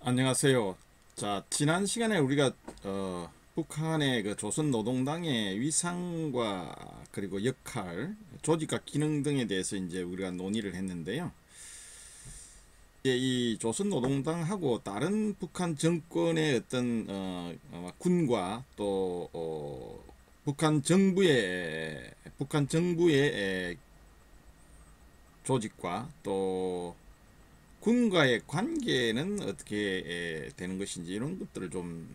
안녕하세요. 자, 지난 시간에 우리가 북한의 그 조선노동당의 위상과 그리고 역할, 조직과 기능 등에 대해서 이제 우리가 논의를 했는데요. 이제 이 조선노동당하고 다른 북한 정권의 어떤 군과 또 북한 정부의 조직과 또 군과의 관계는 어떻게 되는 것인지 이런 것들을 좀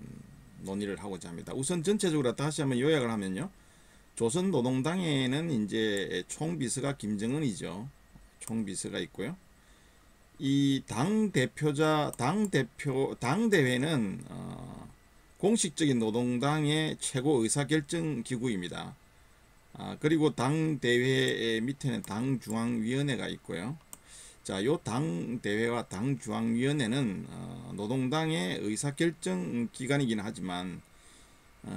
논의를 하고자 합니다. 우선 전체적으로 다시 한번 요약을 하면요. 조선노동당에는 이제 총비서가 김정은이죠. 총비서가 있고요. 이 당대회는 공식적인 노동당의 최고 의사결정 기구입니다. 그리고 당대회 밑에는 당중앙위원회가 있고요. 자, 요 당대회와 당중앙위원회는 노동당의 의사결정 기관이긴 하지만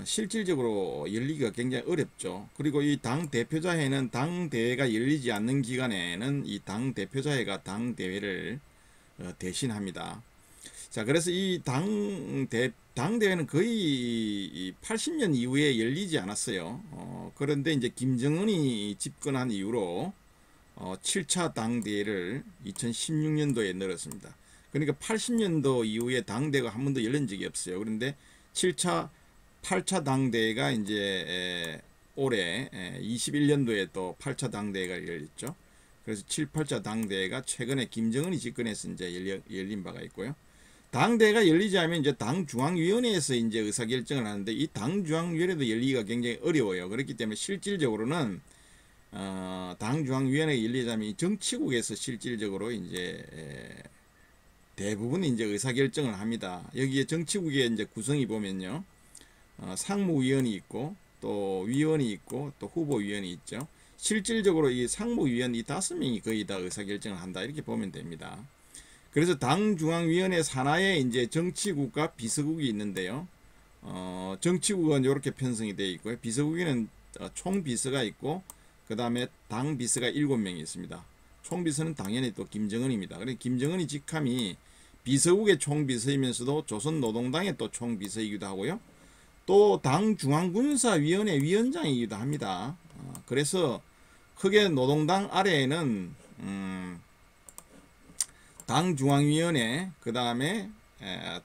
실질적으로 열리기가 굉장히 어렵죠. 그리고 이 당대표자회는 당대회가 열리지 않는 기간에는 이 당대표자회가 당대회를 대신합니다. 자, 그래서 이 당대회는 거의 80년 이후에 열리지 않았어요. 그런데 이제 김정은이 집권한 이후로 7차 당대회를 2016년도에 열었습니다. 그러니까 80년도 이후에 당대회가 한 번도 열린 적이 없어요. 그런데 7차, 8차 당대회가 이제 올해 21년도에 또 8차 당대회가 열렸죠. 그래서 7, 8차 당대회가 최근에 김정은이 집권해서 이제 열린 바가 있고요. 당대회가 열리지 않으면 이제 당중앙위원회에서 이제 의사결정을 하는데 이 당중앙위원회도 열리기가 굉장히 어려워요. 그렇기 때문에 실질적으로는 당중앙위원회 열리자면 정치국에서 실질적으로 이제 대부분 이제 의사결정을 합니다. 여기에 정치국의 이제 구성이 보면요, 상무위원이 있고 또 위원이 있고 또 후보위원이 있죠. 실질적으로 이 상무위원 이 5명이 거의 다 의사결정을 한다 이렇게 보면 됩니다. 그래서 당중앙위원회 산하에 이제 정치국과 비서국이 있는데요. 정치국은 이렇게 편성이 되어 있고요. 비서국에는 총비서가 있고 그 다음에 당비서가 7명이 있습니다. 총비서는 당연히 또 김정은입니다. 그래서 김정은이 직함이 비서국의 총비서이면서도 조선노동당의 또 총비서이기도 하고요. 또 당중앙군사위원회 위원장이기도 합니다. 그래서 크게 노동당 아래에는 당중앙위원회, 그 다음에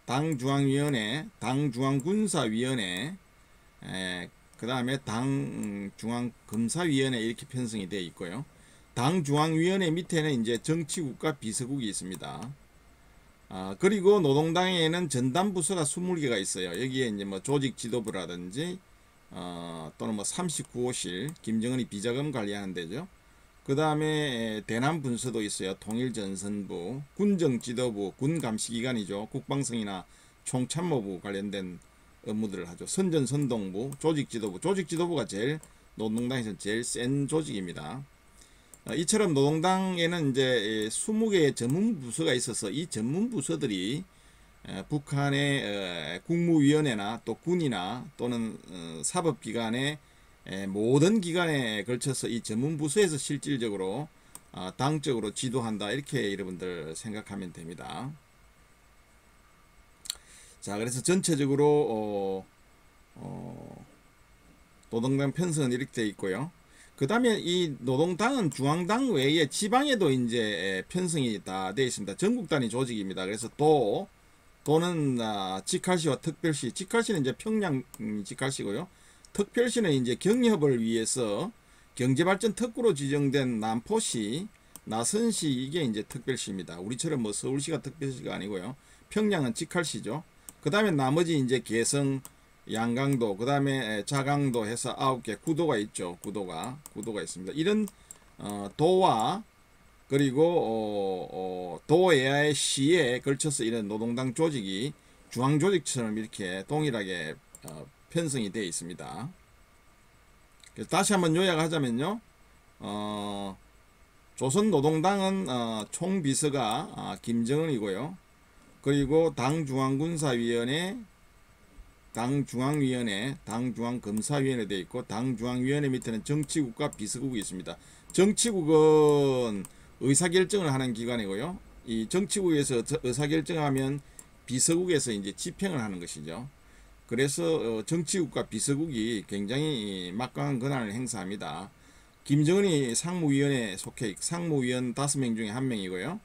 당중앙위원회, 당중앙군사위원회, 그 다음에 당중앙검사위원회 이렇게 편성이 되어 있고요. 당중앙위원회 밑에는 이제 정치국과 비서국이 있습니다. 그리고 노동당에는 전담부서가 20개가 있어요. 여기에 이제 뭐 조직지도부라든지 또는 뭐 39호실, 김정은이 비자금 관리하는 데죠. 그 다음에 대남분서도 있어요. 통일전선부, 군정지도부, 군감시기관이죠. 국방성이나 총참모부 관련된 업무들을 하죠. 선전선동부, 조직지도부. 조직지도부가 제일 노동당에서 제일 센 조직입니다. 이처럼 노동당에는 이제 20개의 전문부서가 있어서 이 전문부서들이 북한의 국무위원회나 또 군이나 또는 사법기관의 모든 기관에 걸쳐서 이 전문부서에서 실질적으로 당적으로 지도한다 이렇게 여러분들 생각하면 됩니다. 자, 그래서 전체적으로 노동당 편성은 이렇게 되어 있고요. 그 다음에 이 노동당은 중앙당 외에 지방에도 이제 편성이 다 되어 있습니다. 전국 단위 조직입니다. 그래서 도는 직할시와 특별시, 직할시는 이제 평양 직할시고요. 특별시는 이제 경협을 위해서 경제발전 특구로 지정된 남포시, 나선시 이게 이제 특별시입니다. 우리처럼 뭐 서울시가 특별시가 아니고요. 평양은 직할시죠. 그 다음에 나머지 이제 개성, 양강도, 그 다음에 자강도 해서 9개 구도가 있죠. 구도가 있습니다. 이런 도와 그리고 도외의 시에 걸쳐서 이런 노동당 조직이 중앙조직처럼 이렇게 동일하게 편성이 되어 있습니다. 그래서 다시 한번 요약하자면요. 조선노동당은 총비서가 김정은이고요. 그리고 당중앙군사위원회, 당중앙위원회, 당중앙검사위원회 되어 있고 당중앙위원회 밑에는 정치국과 비서국이 있습니다. 정치국은 의사결정을 하는 기관이고요. 이 정치국에서 의사결정하면 비서국에서 이제 집행을 하는 것이죠. 그래서 정치국과 비서국이 굉장히 막강한 권한을 행사합니다. 김정은이 상무위원회에 속해 상무위원 5명 중에 1명이고요.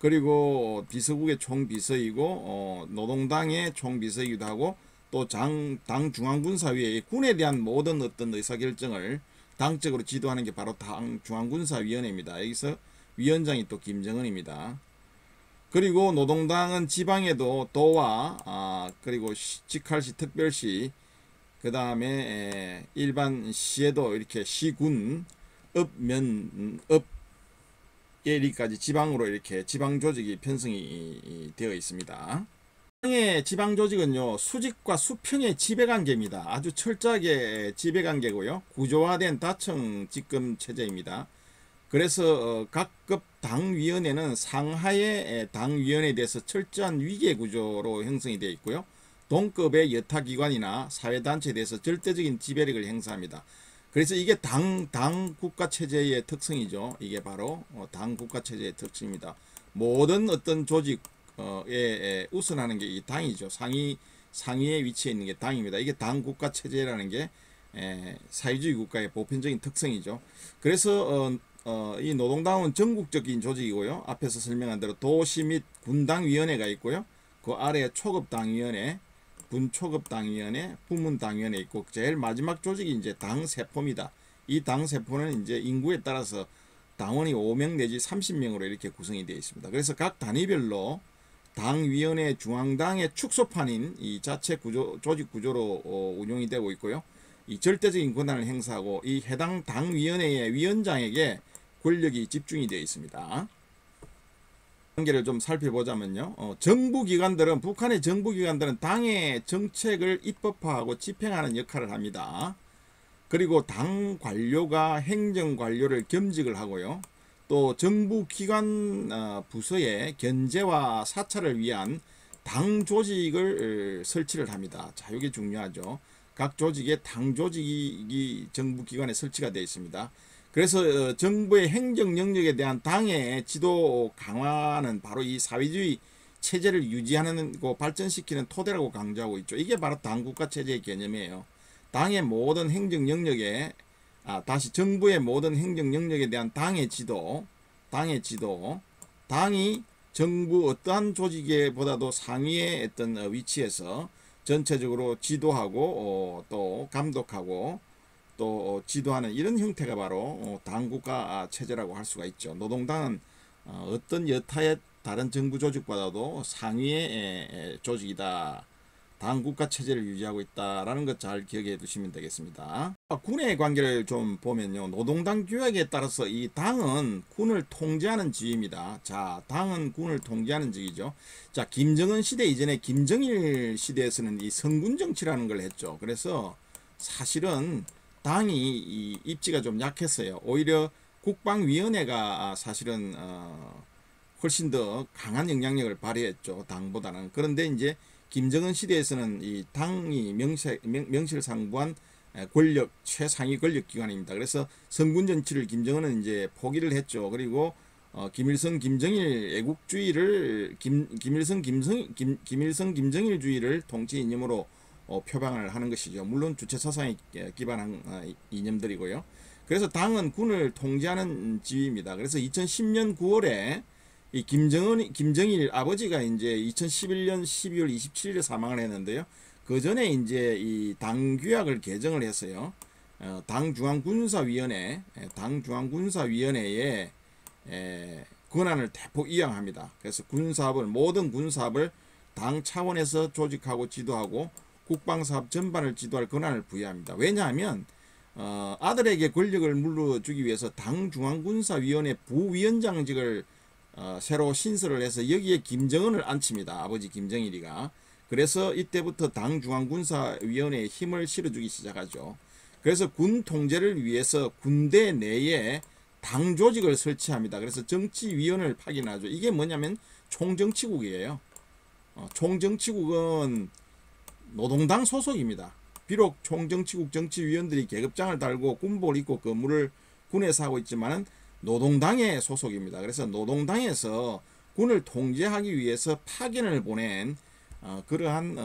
그리고 비서국의 총비서이고 노동당의 총비서이기도 하고 또 당 중앙군사위에 군에 대한 모든 어떤 의사결정을 당적으로 지도하는 게 바로 당 중앙군사위원회입니다. 여기서 위원장이 또 김정은입니다. 그리고 노동당은 지방에도 도와 그리고 직할시 특별시 그 다음에 일반 시에도 이렇게 시군 업 예리까지 지방으로 이렇게 지방 조직이 편성이 되어 있습니다. 지방의 지방 조직은요 수직과 수평의 지배관계입니다. 아주 철저하게 지배관계고요. 구조화된 다층 직급 체제입니다. 그래서 각급 당위원회는 상하의 당위원회에 대해서 철저한 위계구조로 형성이 되어 있고요. 동급의 여타기관이나 사회단체에 대해서 절대적인 지배력을 행사합니다. 그래서 이게 당 국가체제의 특성이죠. 이게 바로 당 국가체제의 특징입니다. 모든 어떤 조직에 우선하는 게 이 당이죠. 상위에 위치해 있는 게 당입니다. 이게 당 국가체제라는 게 사회주의 국가의 보편적인 특성이죠. 그래서 이 노동당은 전국적인 조직이고요. 앞에서 설명한 대로 도시 및 군당위원회가 있고요. 그 아래에 초급당위원회, 군초급당위원회, 부문당위원회 있고 제일 마지막 조직이 이제 당세포입니다. 이 당세포는 이제 인구에 따라서 당원이 5명 내지 30명으로 이렇게 구성이 되어 있습니다. 그래서 각 단위별로 당위원회 중앙당의 축소판인 이 자체 조직 구조로 운영이 되고 있고요. 이 절대적인 권한을 행사하고 이 해당 당위원회의 위원장에게 권력이 집중이 되어 있습니다. 관계를 좀 살펴보자면요. 정부기관들은 북한의 정부기관들은 당의 정책을 입법화하고 집행하는 역할을 합니다. 그리고 당 관료가 행정 관료를 겸직을 하고요. 또 정부기관 부서의 견제와 사찰을 위한 당 조직을 설치를 합니다. 자, 이게 중요하죠. 각 조직에 당 조직이 정부기관에 설치가 되어 있습니다. 그래서 정부의 행정 영역에 대한 당의 지도 강화는 바로 이 사회주의 체제를 유지하는 고 발전시키는 토대라고 강조하고 있죠. 이게 바로 당국가 체제의 개념이에요. 당의 모든 행정 영역에 다시 정부의 모든 행정 영역에 대한 당의 지도, 당이 정부 어떠한 조직에보다도 상위의 어떤 위치에서 전체적으로 지도하고 또 감독하고 또 지도하는 이런 형태가 바로 당국가 체제라고 할 수가 있죠. 노동당은 어떤 여타의 다른 정부 조직보다도 상위의 조직이다. 당국가 체제를 유지하고 있다라는 것 잘 기억해 두시면 되겠습니다. 군의 관계를 좀 보면요. 노동당 규약에 따라서 이 당은 군을 통제하는 지위입니다. 자, 당은 군을 통제하는 직이죠. 자, 김정은 시대 이전에 김정일 시대에서는 이 성군 정치라는 걸 했죠. 그래서 사실은 당이 이 입지가 좀 약했어요. 오히려 국방위원회가 사실은 훨씬 더 강한 영향력을 발휘했죠. 당보다는. 그런데 이제 김정은 시대에서는 이 당이 명실상부한 권력 최상위 권력 기관입니다. 그래서 성군 정치를 김정은은 이제 포기를 했죠. 그리고 김일성 김정일 애국주의를 김일성 김정일주의를 통치 이념으로 표방을 하는 것이죠. 물론 주체 사상에 기반한 이념들이고요. 그래서 당은 군을 통제하는 지위입니다. 그래서 2010년 9월에 이 김정일 아버지가 이제 2011년 12월 27일에 사망을 했는데요. 그 전에 이제 이 당 규약을 개정을 했어요. 당중앙군사위원회에 권한을 대폭 이양합니다. 그래서 모든 군사업을 당 차원에서 조직하고 지도하고 국방사업 전반을 지도할 권한을 부여합니다. 왜냐하면 아들에게 권력을 물려주기 위해서 당중앙군사위원회 부위원장직을 새로 신설을 해서 여기에 김정은을 앉힙니다. 아버지 김정일이가. 그래서 이때부터 당중앙군사위원회에 힘을 실어주기 시작하죠. 그래서 군 통제를 위해서 군대 내에 당 조직을 설치합니다. 그래서 정치위원회를 파견하죠. 이게 뭐냐면 총정치국이에요. 총정치국은 노동당 소속입니다. 비록 총정치국 정치위원들이 계급장을 달고 군복을 입고 근무를 군에서 하고 있지만은 노동당의 소속입니다. 그래서 노동당에서 군을 통제하기 위해서 파견을 보낸 그러한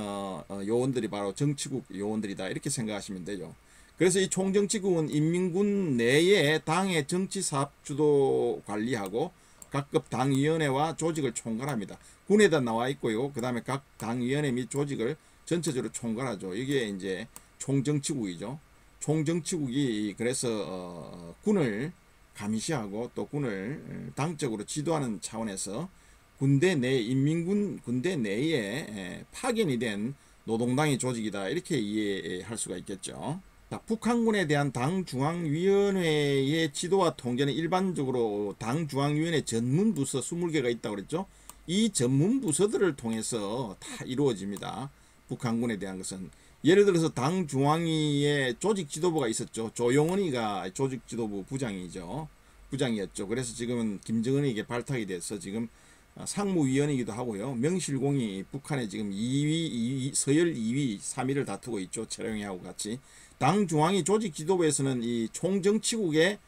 요원들이 바로 정치국 요원들이다 이렇게 생각하시면 되죠. 그래서 이 총정치국은 인민군 내에 당의 정치사업 주도 관리하고 각급 당위원회와 조직을 총괄합니다. 군에다 나와 있고요. 그 다음에 각 당위원회 및 조직을 전체적으로 총괄하죠. 이게 이제 총정치국이죠. 총정치국이 그래서 군을 감시하고 또 군을 당적으로 지도하는 차원에서 군대 내 인민군 군대 내에 파견이 된 노동당의 조직이다 이렇게 이해할 수가 있겠죠. 자, 북한군에 대한 당중앙위원회의 지도와 통제는 일반적으로 당중앙위원회 전문부서 20개가 있다고 그랬죠. 이 전문부서들을 통해서 다 이루어집니다. 북한군에 대한 것은 예를 들어서 당중앙위의 조직지도부가 있었죠. 조용원이가 조직지도부 부장이었죠. 그래서 지금은 김정은에게 발탁이 돼서 지금 상무위원이기도 하고요. 명실공히 북한의 지금 2위, 서열 2위, 3위를 다투고 있죠. 최룡해하고 같이. 당 중앙위 조직 지도부에서는 이 총정치국의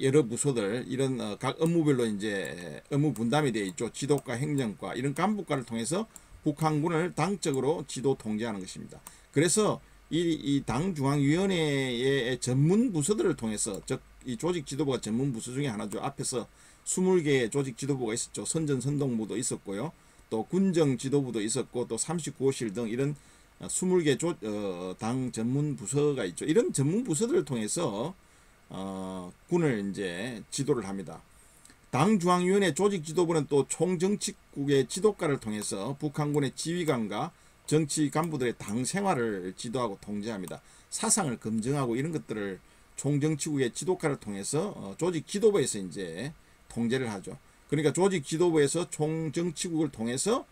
여러 부서들 이런 각 업무별로 이제 업무 분담이 되어 있죠. 지도과, 행정과 이런 간부과를 통해서 북한군을 당적으로 지도 통제하는 것입니다. 그래서 이 당중앙위원회의 전문 부서들을 통해서 즉 이 조직 지도부가 전문 부서 중에 하나죠. 앞에서 20개의 조직 지도부가 있었죠. 선전선동부도 있었고요. 또 군정 지도부도 있었고 또 39호실 등 이런 20개 당 전문 부서가 있죠. 이런 전문 부서들을 통해서 군을 이제 지도를 합니다. 당중앙위원회 조직 지도부는 또 총정치국의 지도과를 통해서 북한군의 지휘관과 정치 간부들의 당 생활을 지도하고 통제합니다. 사상을 검증하고 이런 것들을 총정치국의 지도과를 통해서 조직 지도부에서 이제 통제를 하죠. 그러니까 조직 지도부에서 총정치국을 통해서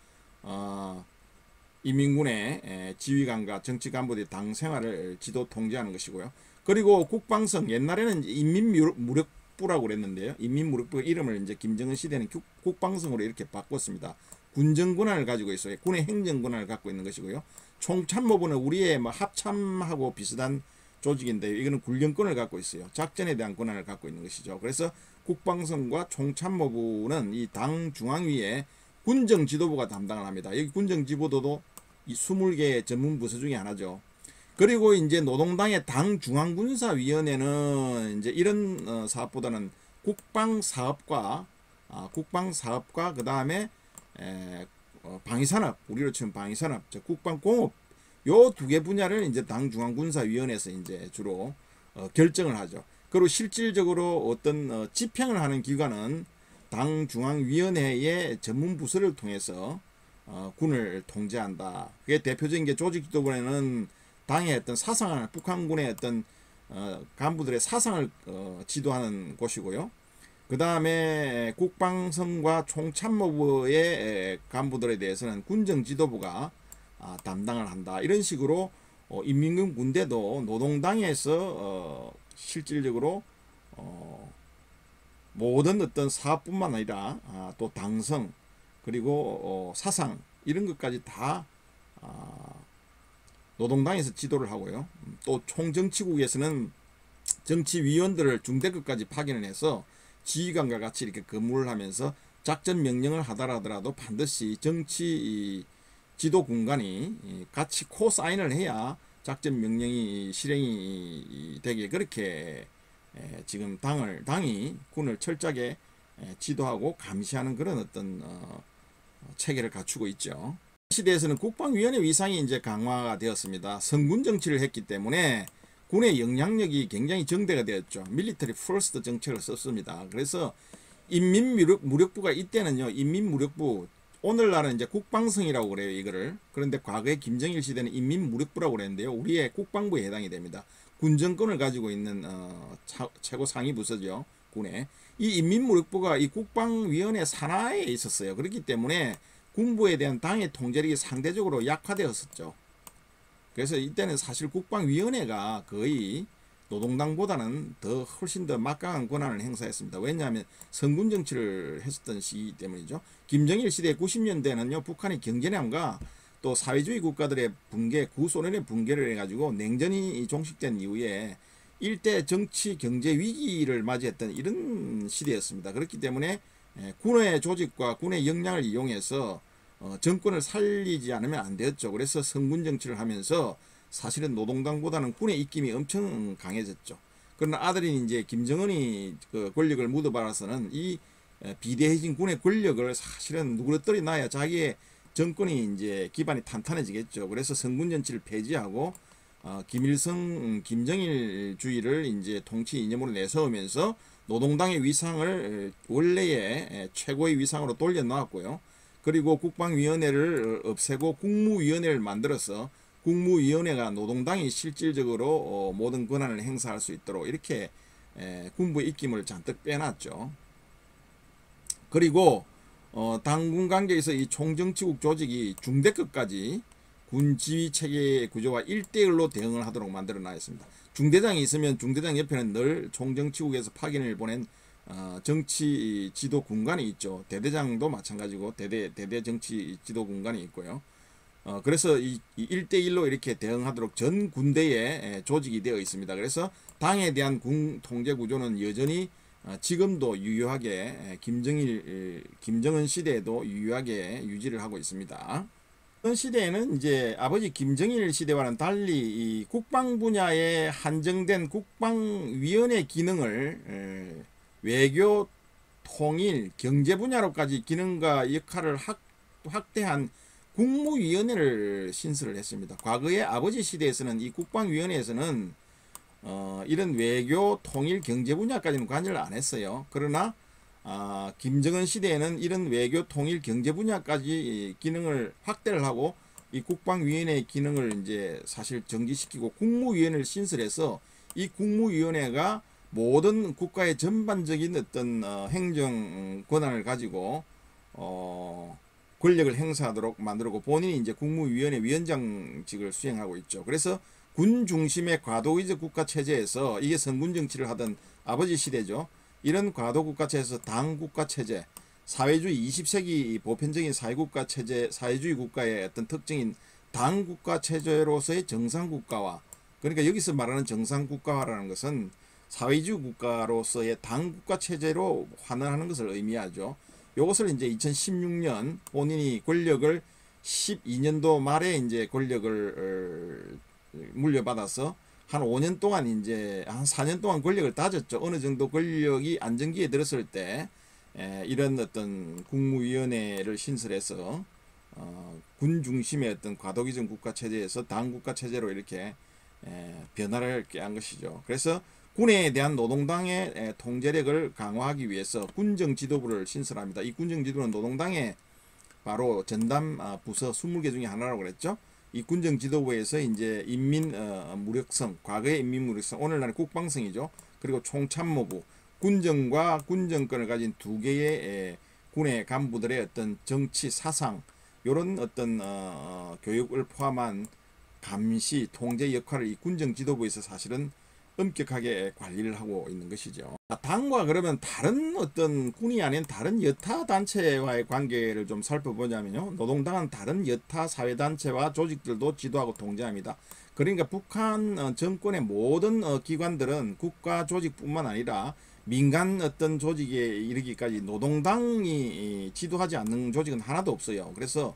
인민군의 지휘관과 정치 간부들의 당 생활을 지도 통제하는 것이고요. 그리고 국방성 옛날에는 인민무력부라고 그랬는데요. 인민무력부 이름을 이제 김정은 시대는 국방성으로 이렇게 바꿨습니다. 군정 권한을 가지고 있어요. 군의 행정 권한을 갖고 있는 것이고요. 총참모부는 우리의 뭐 합참하고 비슷한 조직인데 이거는 군령권을 갖고 있어요. 작전에 대한 권한을 갖고 있는 것이죠. 그래서 국방성과 총참모부는 이 당 중앙위에 군정지도부가 담당을 합니다. 여기 군정지도부도 이 20개의 전문 부서 중에 하나죠. 그리고 이제 노동당의 당 중앙군사위원회는 이제 이런 사업보다는 국방사업과 그 다음에 방위산업, 우리로 치면 방위산업, 국방공업 요 두 개 분야를 이제 당 중앙군사위원회에서 이제 주로 결정을 하죠. 그리고 실질적으로 어떤 집행을 하는 기관은 당 중앙위원회의 전문 부서를 통해서 군을 통제한다. 그게 대표적인 게 조직지도부에는 당의 어떤 사상을 북한군의 어떤 간부들의 사상을 지도하는 곳이고요. 그 다음에 국방성과 총참모부의 간부들에 대해서는 군정지도부가 담당을 한다. 이런 식으로 인민군 군대도 노동당에서 실질적으로 모든 어떤 사업뿐만 아니라 또 당성 그리고 사상 이런 것까지 다 노동당에서 지도를 하고요. 또 총정치국에서는 정치위원들을 중대급까지 파견을 해서 지휘관과 같이 이렇게 근무를 하면서 작전 명령을 하더라도 반드시 정치 지도 군관이 같이 코사인을 해야 작전 명령이 실행이 되게 그렇게 지금 당이 군을 철저하게 지도하고 감시하는 그런 어떤 체계를 갖추고 있죠. 시대에서는 국방위원회 위상이 이제 강화가 되었습니다. 성군 정치를 했기 때문에 군의 영향력이 굉장히 정대가 되었죠. 밀리터리 퍼스트 정책을 썼습니다. 그래서 인민무력부가 이때는요, 인민무력부, 오늘날은 이제 국방성이라고 그래요, 이거를. 그런데 과거에 김정일 시대는 인민무력부라고 그랬는데요, 우리의 국방부에 해당이 됩니다. 군정권을 가지고 있는 최고 상위 부서죠, 군에. 이 인민무력부가 이 국방위원회 산하에 있었어요. 그렇기 때문에 군부에 대한 당의 통제력이 상대적으로 약화되었었죠. 그래서 이때는 사실 국방위원회가 거의 노동당보다는 훨씬 더 막강한 권한을 행사했습니다. 왜냐하면 성군 정치를 했었던 시기 때문이죠. 김정일 시대 90년대는요, 북한의 경제난과 또 사회주의 국가들의 붕괴, 구소련의 붕괴를 해가지고 냉전이 종식된 이후에 일대 정치 경제 위기를 맞이했던 이런 시대였습니다. 그렇기 때문에 군의 조직과 군의 역량을 이용해서 정권을 살리지 않으면 안 되었죠. 그래서 성군 정치를 하면서 사실은 노동당보다는 군의 입김이 엄청 강해졌죠. 그러나 아들인 이제 김정은이 그 권력을 묻어받아서는 이 비대해진 군의 권력을 사실은 누그러뜨려 놔야 자기의 정권이 이제 기반이 탄탄해지겠죠. 그래서 성군 정치를 폐지하고 김일성, 김정일주의를 이제 통치 이념으로 내세우면서 노동당의 위상을 원래의 최고의 위상으로 돌려놓았고요. 그리고 국방위원회를 없애고 국무위원회를 만들어서 국무위원회가 노동당이 실질적으로 모든 권한을 행사할 수 있도록 이렇게 군부의 입김을 잔뜩 빼놨죠. 그리고 당군 관계에서 이 총정치국 조직이 중대급까지 군 지휘 체계의 구조와 1대1로 대응을 하도록 만들어 놨습니다. 중대장이 있으면 중대장 옆에는 늘 총정치국에서 파견을 보낸 정치 지도 군관이 있죠. 대대장도 마찬가지고 대대 정치 지도 군관이 있고요. 그래서 이 1대1로 이렇게 대응하도록 전 군대에 조직이 되어 있습니다. 그래서 당에 대한 군 통제 구조는 여전히 지금도 유효하게 김정은 시대에도 유효하게 유지를 하고 있습니다. 그 시대에는 이제 아버지 김정일 시대와는 달리 이 국방 분야에 한정된 국방위원회 기능을 외교, 통일, 경제 분야로까지 기능과 역할을 확대한 국무위원회를 신설을 했습니다. 과거에 아버지 시대에서는 이 국방위원회에서는 이런 외교, 통일, 경제 분야까지는 관여를 안 했어요. 그러나 김정은 시대에는 이런 외교, 통일, 경제 분야까지 기능을 확대를 하고 이 국방위원회의 기능을 이제 사실 정지시키고 국무위원회를 신설해서 이 국무위원회가 모든 국가의 전반적인 어떤 행정 권한을 가지고 권력을 행사하도록 만들고 본인이 이제 국무위원회 위원장직을 수행하고 있죠. 그래서 군 중심의 과도의적 국가 체제에서 이게 선군 정치를 하던 아버지 시대죠. 이런 과도국가체에서 당국가체제, 사회주의 20세기 보편적인 사회국가 체제, 사회주의 국가의 어떤 특징인 당국가체제로서의 정상국가화, 그러니까 여기서 말하는 정상국가화라는 것은 사회주의 국가로서의 당국가체제로 환원하는 것을 의미하죠. 이것을 이제 2016년 본인이 권력을 12년도 말에 이제 권력을 물려받아서 한 5년 동안 이제 한 4년 동안 권력을 다졌죠. 어느 정도 권력이 안정기에 들었을 때 이런 어떤 국무위원회를 신설해서 군 중심의 어떤 과도기적 국가 체제에서 당국가 체제로 이렇게 변화를 꾀한 것이죠. 그래서 군에 대한 노동당의 통제력을 강화하기 위해서 군정지도부를 신설합니다. 이 군정지도부는 노동당의 바로 전담 부서 20개 중에 하나라고 그랬죠. 이 군정지도부에서 이제 인민무력성, 과거의 인민무력성, 오늘날의 국방성이죠. 그리고 총참모부, 군정과 군정권을 가진 두 개의 군의 간부들의 어떤 정치 사상, 이런 어떤 교육을 포함한 감시, 통제 역할을 이 군정지도부에서 사실은 엄격하게 관리를 하고 있는 것이죠. 당과 그러면 다른 어떤 군이 아닌 다른 여타 단체와의 관계를 좀 살펴보자면요. 노동당은 다른 여타 사회단체와 조직들도 지도하고 통제합니다. 그러니까 북한 정권의 모든 기관들은 국가 조직뿐만 아니라 민간 어떤 조직에 이르기까지 노동당이 지도하지 않는 조직은 하나도 없어요. 그래서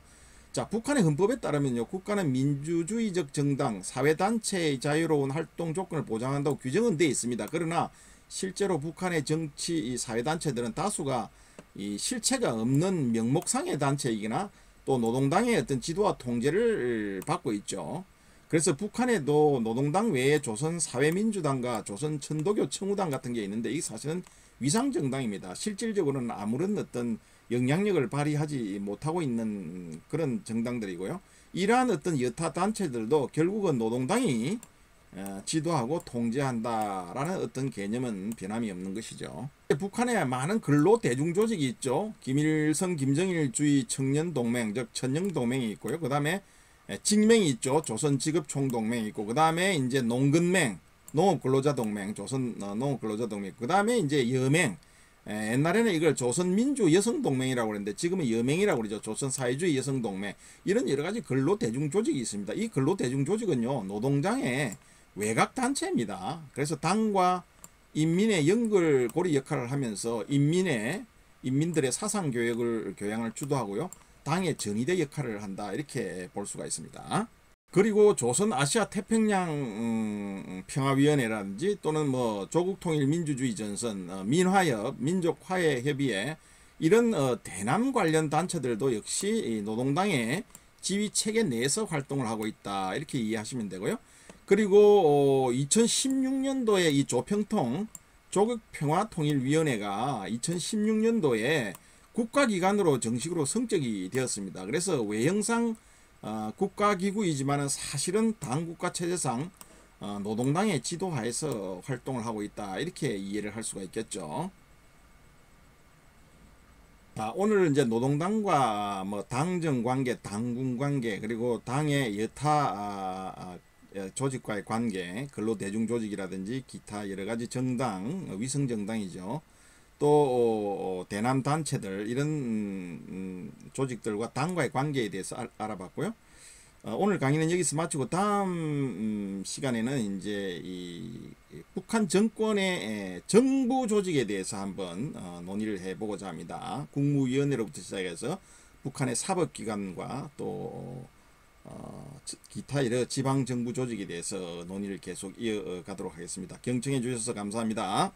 자, 북한의 헌법에 따르면요, 국가는 민주주의적 정당, 사회단체의 자유로운 활동 조건을 보장한다고 규정은 되어 있습니다. 그러나 실제로 북한의 정치 사회단체들은 다수가 이 실체가 없는 명목상의 단체이거나 또 노동당의 어떤 지도와 통제를 받고 있죠. 그래서 북한에도 노동당 외에 조선사회민주당과 조선천도교 청우당 같은 게 있는데 이 사실은 위상정당입니다. 실질적으로는 아무런 어떤 영향력을 발휘하지 못하고 있는 그런 정당들이고요. 이러한 어떤 여타 단체들도 결국은 노동당이 지도하고 통제한다라는 어떤 개념은 변함이 없는 것이죠. 북한에 많은 근로 대중조직이 있죠. 김일성 김정일주의 청년동맹, 즉 천영동맹이 있고요. 그 다음에 직맹이 있죠. 조선직업총동맹이 있고, 그 다음에 이제 농근맹, 농업근로자동맹, 조선 농업근로자동맹, 그 다음에 이제 여맹. 옛날에는 이걸 조선민주여성동맹이라고 그랬는데 지금은 여맹이라고 그러죠. 조선사회주의 여성동맹. 이런 여러가지 근로대중조직이 있습니다. 이 근로대중조직은요, 노동당의 외곽단체입니다. 그래서 당과 인민의 연결고리 역할을 하면서 인민들의 사상교양을 주도하고요, 당의 전위대 역할을 한다 이렇게 볼 수가 있습니다. 그리고 조선 아시아 태평양 평화위원회라든지 또는 뭐 조국통일민주주의전선, 민화협, 민족화해협의회 이런 대남 관련 단체들도 역시 노동당의 지휘 체계 내에서 활동을 하고 있다 이렇게 이해하시면 되고요. 그리고 2016년도에 이 조평통 조국평화통일위원회가 2016년도에 국가기관으로 정식으로 성적이 되었습니다. 그래서 외형상 국가기구이지만 사실은 당국가체제상 노동당의 지도하에서 활동을 하고 있다 이렇게 이해를 할 수가 있겠죠. 오늘 이제 노동당과 뭐 당정 관계, 당군 관계, 그리고 당의 여타 조직과의 관계, 근로대중 조직이라든지 기타 여러 가지 정당, 위성 정당이죠. 또 대남 단체들 이런 조직들과 당과의 관계에 대해서 알아봤고요. 오늘 강의는 여기서 마치고 다음 시간에는 이제 이 북한 정권의 정부 조직에 대해서 한번 논의를 해보고자 합니다. 국무위원회로부터 시작해서 북한의 사법기관과 또 기타 여러 지방정부 조직에 대해서 논의를 계속 이어가도록 하겠습니다. 경청해 주셔서 감사합니다.